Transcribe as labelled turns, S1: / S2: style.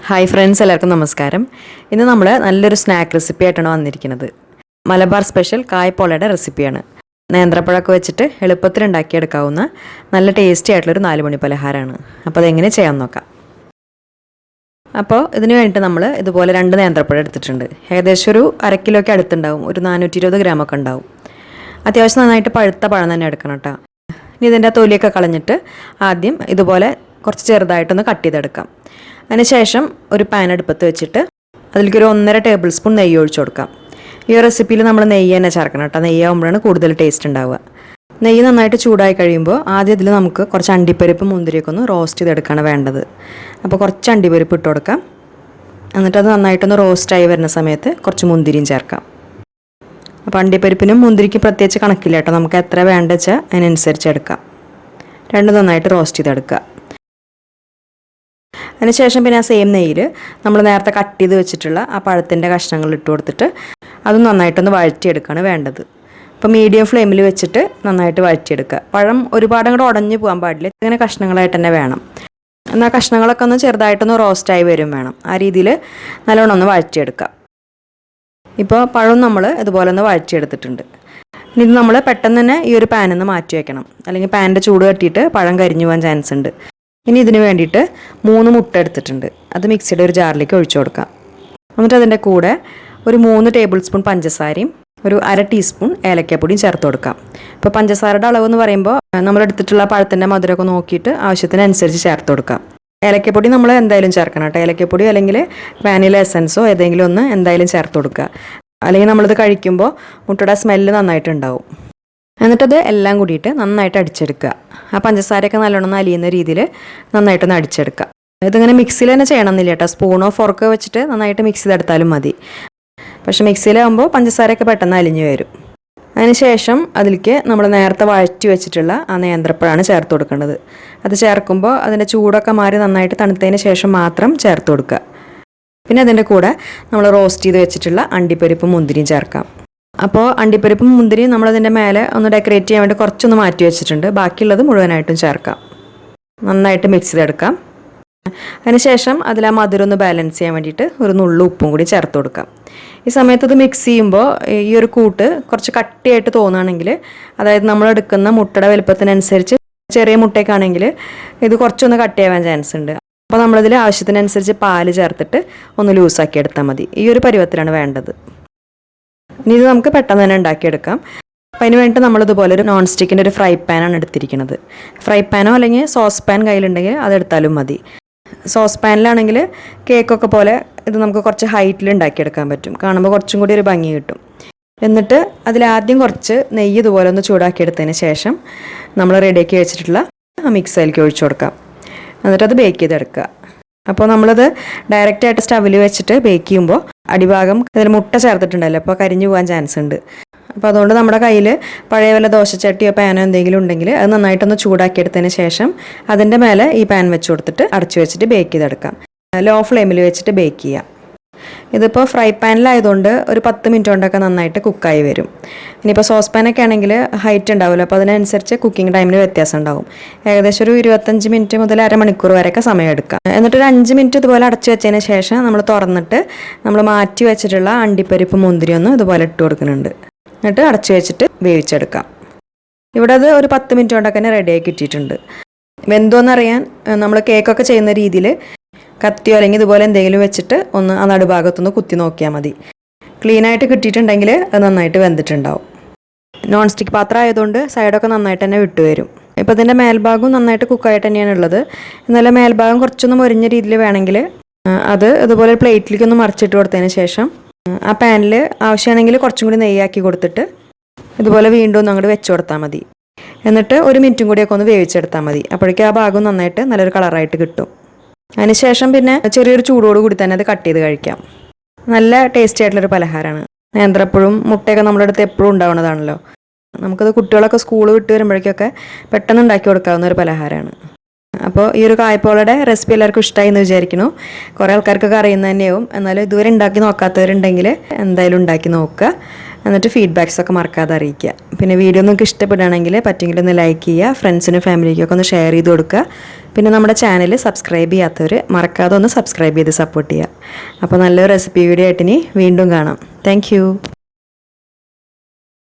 S1: Hi friends, എല്ലാവർക്കും നമസ്കാരം. ഇന്ന് നമ്മൾ നല്ലൊരു സ്നാക്ക് റെസിപ്പി ആയിട്ടാണ് വന്നിരിക്കുന്നത്. മലബാർ സ്പെഷ്യൽ കായ്പോളയുടെ റെസിപ്പിയാണ്. നേന്ത്രപ്പഴമൊക്കെ വെച്ചിട്ട് എളുപ്പത്തിൽ ഉണ്ടാക്കിയെടുക്കാവുന്ന നല്ല ടേസ്റ്റി ആയിട്ടുള്ളൊരു 4 മണി പലഹാരമാണ്. അപ്പോൾ അതെങ്ങനെ ചെയ്യാൻ നോക്കാം. അപ്പോൾ ഇതിന് വേണ്ടിയിട്ട് നമ്മൾ ഇതുപോലെ 2 നേന്ത്രപ്പഴം എടുത്തിട്ടുണ്ട്. ഏകദേശം ഒരു 1/2 കിലോയ്ക്ക് അടുത്തുണ്ടാവും. ഒരു 420 ഗ്രാമൊക്കെ ഉണ്ടാവും. അത്യാവശ്യം നന്നായിട്ട് പഴുത്ത പഴം തന്നെ എടുക്കണം കേട്ടോ. ഇനി ഇതിൻ്റെ തൊലിയൊക്കെ കളഞ്ഞിട്ട് ആദ്യം ഇതുപോലെ കുറച്ച് ചെറുതായിട്ടൊന്ന് കട്ട് ചെയ്തെടുക്കാം. അതിനുശേഷം ഒരു പാൻ അടുപ്പത്ത് വെച്ചിട്ട് അതിലേക്ക് ഒരു 1.5 ടേബിൾ സ്പൂൺ നെയ്യ് ഒഴിച്ചു കൊടുക്കാം. ഈ റെസിപ്പിയിൽ നമ്മൾ നെയ്യ് തന്നെ ചേർക്കണം കേട്ടോ. നെയ്യാകുമ്പോഴാണ് കൂടുതൽ ടേസ്റ്റ് ഉണ്ടാവുക. നെയ്യ് നന്നായിട്ട് ചൂടായി കഴിയുമ്പോൾ ആദ്യം ഇതിൽ നമുക്ക് കുറച്ച് അണ്ടിപ്പരിപ്പ് മുന്തിരിയൊക്കെ ഒന്ന് റോസ്റ്റ് ചെയ്തെടുക്കുകയാണ് വേണ്ടത്. അപ്പോൾ കുറച്ച് അണ്ടിപ്പരിപ്പ് ഇട്ട് കൊടുക്കാം. എന്നിട്ട് അത് നന്നായിട്ടൊന്ന് റോസ്റ്റായി വരുന്ന സമയത്ത് കുറച്ച് മുന്തിരിയും ചേർക്കാം. അപ്പോൾ അണ്ടിപ്പരിപ്പിനും മുന്തിരിക്കും പ്രത്യേകിച്ച് കണക്കില്ല കേട്ടോ. നമുക്ക് എത്ര വേണ്ട വെച്ചാൽ അതിനനുസരിച്ച് എടുക്കാം. രണ്ടും നന്നായിട്ട് റോസ്റ്റ് ചെയ്തെടുക്കുക. അതിനുശേഷം പിന്നെ ആ സെയിം നെയ്യിൽ നമ്മൾ നേരത്തെ കട്ട് ചെയ്ത് വെച്ചിട്ടുള്ള ആ പഴത്തിൻ്റെ കഷ്ണങ്ങൾ ഇട്ട് കൊടുത്തിട്ട് അതും നന്നായിട്ടൊന്ന് വഴറ്റിയെടുക്കുകയാണ് വേണ്ടത്. അപ്പോൾ മീഡിയം ഫ്ലെയിമിൽ വെച്ചിട്ട് നന്നായിട്ട് വഴറ്റിയെടുക്കുക. പഴം ഒരുപാട് അങ്ങോട്ട് ഉടഞ്ഞു പോകാൻ പാടില്ല. ഇങ്ങനെ കഷ്ണങ്ങളായിട്ട് തന്നെ വേണം. എന്നാൽ കഷ്ണങ്ങളൊക്കെ ഒന്ന് ചെറുതായിട്ടൊന്ന് റോസ്റ്റായി വരും വേണം. ആ രീതിയിൽ നല്ലോണം ഒന്ന് വഴറ്റിയെടുക്കുക. ഇപ്പോൾ പഴം നമ്മൾ ഇതുപോലെ ഒന്ന് വഴറ്റിയെടുത്തിട്ടുണ്ട്. ഇനി ഇത് നമ്മൾ പെട്ടെന്ന് തന്നെ ഈ ഒരു പാനിൽ നിന്ന് മാറ്റി വയ്ക്കണം. അല്ലെങ്കിൽ പാനിൻ്റെ ചൂട് തട്ടിയിട്ട് പഴം കരിഞ്ഞു പോകാൻ ചാൻസ് ഉണ്ട്. ഇനി ഇതിന് വേണ്ടിയിട്ട് 3 മുട്ട എടുത്തിട്ടുണ്ട്. അത് മിക്സിയുടെ ഒരു ജാറിലേക്ക് ഒഴിച്ചു കൊടുക്കാം. എന്നിട്ട് അതിൻ്റെ കൂടെ ഒരു 3 ടേബിൾ സ്പൂൺ പഞ്ചസാരയും ഒരു 1/2 ടീസ്പൂൺ ഏലക്കപ്പൊടിയും ചേർത്ത് കൊടുക്കാം. ഇപ്പോൾ പഞ്ചസാരയുടെ അളവെന്ന് പറയുമ്പോൾ നമ്മളെടുത്തിട്ടുള്ള പഴത്തിൻ്റെ മധുരമൊക്കെ നോക്കിയിട്ട് ആവശ്യത്തിനനുസരിച്ച് ചേർത്ത് കൊടുക്കാം. ഏലക്കപ്പൊടി നമ്മൾ എന്തായാലും ചേർക്കണം കേട്ടോ. ഏലക്കപ്പൊടി അല്ലെങ്കിൽ വാനില എസൻസോ ഏതെങ്കിലും ഒന്ന് എന്തായാലും ചേർത്ത് കൊടുക്കുക. അല്ലെങ്കിൽ നമ്മളിത് കഴിക്കുമ്പോൾ മുട്ടയുടെ സ്മെല്ല് നന്നായിട്ടുണ്ടാവും. എന്നിട്ടത് എല്ലാം കൂടിയിട്ട് നന്നായിട്ട് അടിച്ചെടുക്കുക. ആ പഞ്ചസാരയൊക്കെ നല്ലോണം അലിയുന്ന രീതിയിൽ നന്നായിട്ടൊന്ന് അടിച്ചെടുക്കുക. ഇതിങ്ങനെ മിക്സിയിൽ തന്നെ ചെയ്യണമെന്നില്ല കേട്ടോ. സ്പൂണോ ഫോർക്കോ വെച്ചിട്ട് നന്നായിട്ട് മിക്സ് ചെയ്തെടുത്താലും മതി. പക്ഷെ മിക്സിയിലാകുമ്പോൾ പഞ്ചസാരയൊക്കെ പെട്ടെന്ന് അലിഞ്ഞു വരും. അതിനുശേഷം അതിലേക്ക് നമ്മൾ നേരത്തെ വഴറ്റി വെച്ചിട്ടുള്ള ആ നേന്ത്രപ്പഴമാണ് ചേർത്ത് കൊടുക്കേണ്ടത്. അത് ചേർക്കുമ്പോൾ അതിൻ്റെ ചൂടൊക്കെ മാറി നന്നായിട്ട് തണുത്തതിന് ശേഷം മാത്രം ചേർത്ത് കൊടുക്കുക. പിന്നെ അതിൻ്റെ കൂടെ നമ്മൾ റോസ്റ്റ് ചെയ്ത് വെച്ചിട്ടുള്ള അണ്ടിപ്പരിപ്പും മുന്തിരിയും ചേർക്കാം. അപ്പോൾ അണ്ടിപ്പരിപ്പും മുന്തിരിയും നമ്മളതിൻ്റെ മേലെ ഒന്ന് ഡെക്കറേറ്റ് ചെയ്യാൻ വേണ്ടി കുറച്ചൊന്ന് മാറ്റി വെച്ചിട്ടുണ്ട്. ബാക്കിയുള്ളത് മുഴുവനായിട്ടും ചേർക്കാം. നന്നായിട്ട് മിക്സ് ചെയ്തെടുക്കാം. അതിനുശേഷം അതിൽ ആ മധുരം ഒന്ന് ബാലൻസ് ചെയ്യാൻ വേണ്ടിയിട്ട് ഒരു നുള്ളു ഉപ്പും കൂടി ചേർത്ത് കൊടുക്കാം. ഈ സമയത്ത് ഇത് മിക്സ് ചെയ്യുമ്പോൾ ഈ ഒരു കൂട്ട് കുറച്ച് കട്ടിയായിട്ട് തോന്നുകയാണെങ്കിൽ, അതായത് നമ്മൾ എടുക്കുന്ന മുട്ടയുടെ വലുപ്പത്തിനനുസരിച്ച് ചെറിയ മുട്ടയ്ക്കാണെങ്കിൽ ഇത് കുറച്ചൊന്ന് കട്ടിയാവാൻ ചാൻസ് ഉണ്ട്. അപ്പോൾ നമ്മളിതിൽ ആവശ്യത്തിനനുസരിച്ച് പാല് ചേർത്തിട്ട് ഒന്ന് ലൂസാക്കി എടുത്താൽ മതി. ഈ ഒരു പരുവത്തിലാണ് വേണ്ടത്. ഇനി ഇത് നമുക്ക് പെട്ടെന്ന് തന്നെ ഉണ്ടാക്കിയെടുക്കാം. അപ്പോൾ അതിന് വേണ്ടിയിട്ട് നമ്മളിതുപോലെ ഒരു നോൺ സ്റ്റിക്കിൻ്റെ ഒരു ഫ്രൈ പാനാണ് എടുത്തിരിക്കുന്നത്. ഫ്രൈ പാനോ അല്ലെങ്കിൽ സോസ് പാൻ കയ്യിലുണ്ടെങ്കിൽ അതെടുത്താലും മതി. സോസ് പാനിലാണെങ്കിൽ കേക്കൊക്കെ പോലെ ഇത് നമുക്ക് കുറച്ച് ഹൈറ്റിൽ ഉണ്ടാക്കിയെടുക്കാൻ പറ്റും. കാണുമ്പോൾ കുറച്ചും കൂടി ഒരു ഭംഗി കിട്ടും. എന്നിട്ട് അതിലാദ്യം കുറച്ച് നെയ്യ് ഇതുപോലെ ഒന്ന് ചൂടാക്കിയെടുത്തതിന് ശേഷം നമ്മൾ റെഡിയാക്കി വെച്ചിട്ടുള്ള ആ മിക്സ് അതിലേക്ക് ഒഴിച്ചു കൊടുക്കാം. എന്നിട്ടത് ബേക്ക് ചെയ്തെടുക്കുക. അപ്പോൾ നമ്മളത് ഡയറക്റ്റായിട്ട് സ്റ്റവിൽ വെച്ചിട്ട് ബേക്ക് ചെയ്യുമ്പോൾ അടിഭാഗം അതിൽ മുട്ട ചേർത്തിട്ടുണ്ടല്ലോ, അപ്പോൾ കരിഞ്ഞു പോകാൻ ചാൻസ് ഉണ്ട്. അപ്പോൾ അതുകൊണ്ട് നമ്മുടെ കയ്യിൽ പഴയ വല്ല ദോശച്ചട്ടിയോ പാനോ എന്തെങ്കിലും ഉണ്ടെങ്കിൽ അത് നന്നായിട്ടൊന്ന് ചൂടാക്കിയെടുത്തതിന് ശേഷം അതിൻ്റെ മേലെ ഈ പാൻ വെച്ച് കൊടുത്തിട്ട് അടച്ചു വെച്ചിട്ട് ബേക്ക് ചെയ്തെടുക്കാം. ലോ ഫ്ലെയിമിൽ വെച്ചിട്ട് ബേക്ക് ചെയ്യാം. ഇതിപ്പോൾ ഫ്രൈ പാനിലായതുകൊണ്ട് ഒരു 10 മിനിറ്റ് കൊണ്ടൊക്കെ നന്നായിട്ട് കുക്കായി വരും. ഇനിയിപ്പോൾ സോസ് പാനൊക്കെ ആണെങ്കിൽ ഹൈറ്റ് ഉണ്ടാവില്ല. അപ്പോൾ അതിനനുസരിച്ച് കുക്കിംഗ് ടൈമിന് വ്യത്യാസം ഉണ്ടാവും. ഏകദേശം ഒരു 25 മിനിറ്റ് മുതൽ അരമണിക്കൂർ വരെയൊക്കെ സമയം എടുക്കാം. എന്നിട്ടൊരു 5 മിനിറ്റ് ഇതുപോലെ അടച്ചു വെച്ചതിന് ശേഷം നമ്മൾ തുറന്നിട്ട് നമ്മൾ മാറ്റി വെച്ചിട്ടുള്ള അണ്ടിപ്പരിപ്പ് മുന്തിരി ഒന്ന് ഇതുപോലെ ഇട്ട് കൊടുക്കുന്നുണ്ട്. എന്നിട്ട് അടച്ചു വെച്ചിട്ട് വേവിച്ചെടുക്കാം. ഇവിടെ അത് ഒരു 10 മിനിറ്റ് കൊണ്ടൊക്കെ തന്നെ റെഡിയായി കിട്ടിയിട്ടുണ്ട്. വെന്തോന്നറിയാൻ നമ്മൾ കേക്കൊക്കെ ചെയ്യുന്ന രീതിയിൽ കത്തിയോ അല്ലെങ്കിൽ ഇതുപോലെ എന്തെങ്കിലും വെച്ചിട്ട് ഒന്ന് ആ നടുഭാഗത്തൊന്ന് കുത്തി നോക്കിയാൽ മതി. ക്ലീനായിട്ട് കിട്ടിയിട്ടുണ്ടെങ്കിൽ അത് നന്നായിട്ട് വെന്തിട്ടുണ്ടാവും. നോൺ സ്റ്റിക്ക് പാത്രം ആയതുകൊണ്ട് സൈഡൊക്കെ നന്നായിട്ട് തന്നെ വിട്ടുവരും. ഇപ്പോൾ ഇതിൻ്റെ മേൽഭാഗവും നന്നായിട്ട് കുക്കായിട്ട് തന്നെയാണ് ഉള്ളത്. എന്നാലും മേൽഭാഗം കുറച്ചൊന്ന് മൊരിഞ്ഞ രീതിയിൽ വേണമെങ്കിൽ അത് ഇതുപോലെ പ്ലേറ്റിലേക്കൊന്ന് മറിച്ചിട്ട് കൊടുത്തതിന് ശേഷം ആ പാനിൽ ആവശ്യമാണെങ്കിൽ കുറച്ചും കൂടി നെയ്യാക്കി കൊടുത്തിട്ട് ഇതുപോലെ വീണ്ടും ഒന്ന് അങ്ങോട്ട് വെച്ച് കൊടുത്താൽ മതി. എന്നിട്ട് 1 മിനിറ്റും കൂടിയൊക്കെ ഒന്ന് വേവിച്ചെടുത്താൽ മതി. അപ്പോഴേക്കും ആ ഭാഗം നന്നായിട്ട് നല്ലൊരു കളറായിട്ട് കിട്ടും. അതിനുശേഷം പിന്നെ ചെറിയൊരു ചൂടോട് കൂടി തന്നെ അത് കട്ട് ചെയ്ത് കഴിക്കാം. നല്ല ടേസ്റ്റി ആയിട്ടുള്ളൊരു പലഹാരമാണ്. നേന്ത്രപ്പഴവും മുട്ടയൊക്കെ നമ്മുടെ അടുത്ത് എപ്പോഴും ഉണ്ടാവുന്നതാണല്ലോ. നമുക്കത് കുട്ടികളൊക്കെ സ്കൂൾ വിട്ട് വരുമ്പോഴേക്കൊക്കെ പെട്ടെന്ന് ഉണ്ടാക്കി കൊടുക്കാവുന്ന ഒരു പലഹാരമാണ്. അപ്പോൾ ഈ ഒരു കായ്പോളയുടെ റെസിപ്പി എല്ലാവർക്കും ഇഷ്ടമായി എന്ന് വിചാരിക്കുന്നു. കുറേ ആൾക്കാർക്കൊക്കെ അറിയുന്നത് തന്നെയാവും. എന്നാലും ഇതുവരെ ഉണ്ടാക്കി നോക്കാത്തവരുണ്ടെങ്കിൽ എന്തായാലും ഉണ്ടാക്കി നോക്കുക. എന്നിട്ട് ഫീഡ്ബാക്സൊക്കെ മറക്കാതെ അറിയിക്കുക. പിന്നെ വീഡിയോ നിങ്ങൾക്ക് ഇഷ്ടപ്പെടുകയാണെങ്കിൽ പറ്റുമെങ്കിൽ ഒന്ന് ലൈക്ക് ചെയ്യുക, ഫ്രണ്ട്സിനും ഫാമിലിക്കൊക്കെ ഒന്ന് ഷെയർ ചെയ്ത് കൊടുക്കുക. പിന്നെ നമ്മുടെ ചാനൽ സബ്സ്ക്രൈബ് ചെയ്യാത്തവർ മറക്കാതെ ഒന്ന് സബ്സ്ക്രൈബ് ചെയ്ത് സപ്പോർട്ട് ചെയ്യുക. അപ്പോൾ നല്ലൊരു റെസിപ്പി വീഡിയോ ആയിട്ട് ഇനി വീണ്ടും കാണാം. താങ്ക്